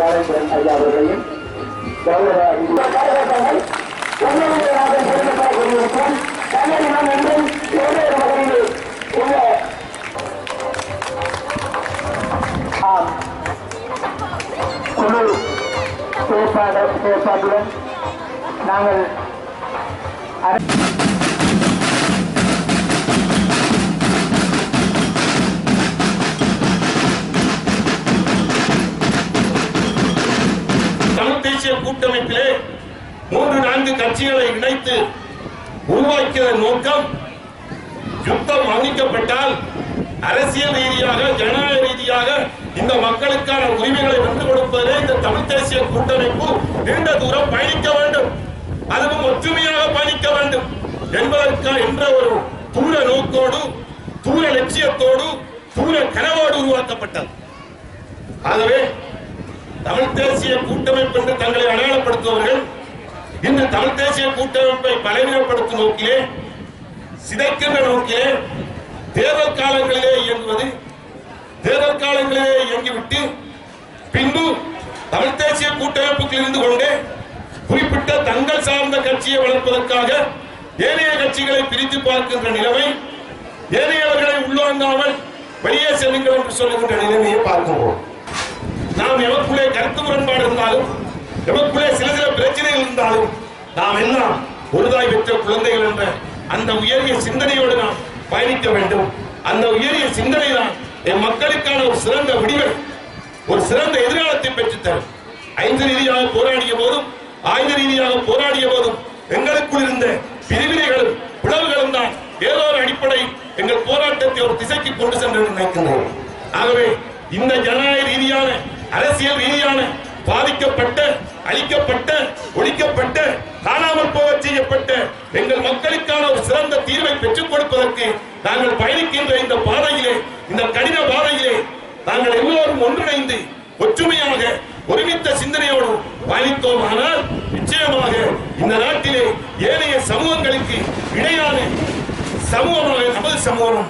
வியாழேந்திரன் ஐயா அவர்களையும் கௌரவ குழு செயற்பாட்டுடன் நாங்கள் தமிழ் தேசிய கூட்டமைப்பிலே 3-4 கட்சிகளை இணைத்து உருவாக்கிய நோக்கம் யுத்தம் மன்னிக்கப்பட்டால் அரசியல் ரீதியாக ஜனநாயக ரீதியாக இந்த மக்களுக்கான உரிமைகளை வென்று கொடுப்பதே இந்த தமிழ் தேசிய கூட்டமைப்பு நீண்ட தூரம் பயணிக்க வேண்டும், அதுவும் ஒற்றுமையாக பயணிக்க வேண்டும் என்பதற்கான என்ற ஒரு தூர நோக்கோடு தூர லட்சியத்தோடு தூர கனவோடு உருவாக்கப்பட்டது. ஆகவே தமிழ் தேசிய கூட்டமைப்பு என்று தங்களை அடையாளப்படுத்துபவர்கள் இந்த தமிழ் தேசிய கூட்டமைப்பை பலவீனப்படுத்தும் நோக்கிலே, சிதைக்கின்ற நோக்கிலே தேர்தல் காலங்களிலே இயங்குவது, தேர்தல் காலங்களிலே இயங்கிவிட்டு பின்பு தமிழ் தேசிய கூட்டமைப்புக்கு இருந்து கொண்டே குறிப்பிட்ட தங்கள் சார்ந்த கட்சியை வளர்ப்பதற்காக ஏனைய கட்சிகளை பிரித்து பார்க்கின்ற நிலைமை, ஏனையவர்களை உள்ளோங்காமல் வெளியே செல்லுங்கள் என்று சொல்லுகின்ற நிலைமையை பார்க்கிறோம். நாம் எமக்குள்ளே கருத்து முரண்பாடு இருந்தாலும், எமக்குள்ளே சில பிரச்சனைகள் இருந்தாலும், நாம் எல்லாம் ஒருதாய் பெற்ற குழந்தைகள் என்ற அந்த உயரிய சிந்தனையோடு நாம் பயணிக்க வேண்டும். அந்த உயரிய சிந்தனை தான் என் மக்களுக்கான ஒரு சிறந்த விடிவை, ஒரு சிறந்த எதிர்காலத்தை பெற்றுத்தரும். 5 ரீதியாக போராடிய போதும், ஆயுத ரீதியாக போராடிய போதும் எங்களுக்குள் இருந்த பிரிவினைகளும் பிளவுகளும் தான் ஏதோ ஒரு அடிப்படையில் எங்கள் போராட்டத்தை ஒரு திசைக்கு கொண்டு சென்று நினைக்கின்றோம். ஆகவே இந்த ஜனநாயக ரீதியான அரசியல் ரீதியான பாதிக்கப்பட்ட, அழிக்கப்பட்ட, ஒழிக்கப்பட்ட, காணாமல் போக செய்யப்பட்ட எங்கள் மக்களுக்கான ஒரு சிறந்த தீர்வை பெற்றுக் கொடுப்பதற்கு நாங்கள் பயணிக்கின்ற இந்த பாதையிலே, இந்த கடின பாதையிலே நாங்கள் எல்லோரும் ஒன்றிணைந்து ஒற்றுமையாக ஒருமித்த சிந்தனையோடு பயணித்தோமானால் நிச்சயமாக இந்த நாட்டிலே ஏனைய சமூகங்களுக்கு இணையான சமூகமாக நமது சமூகம்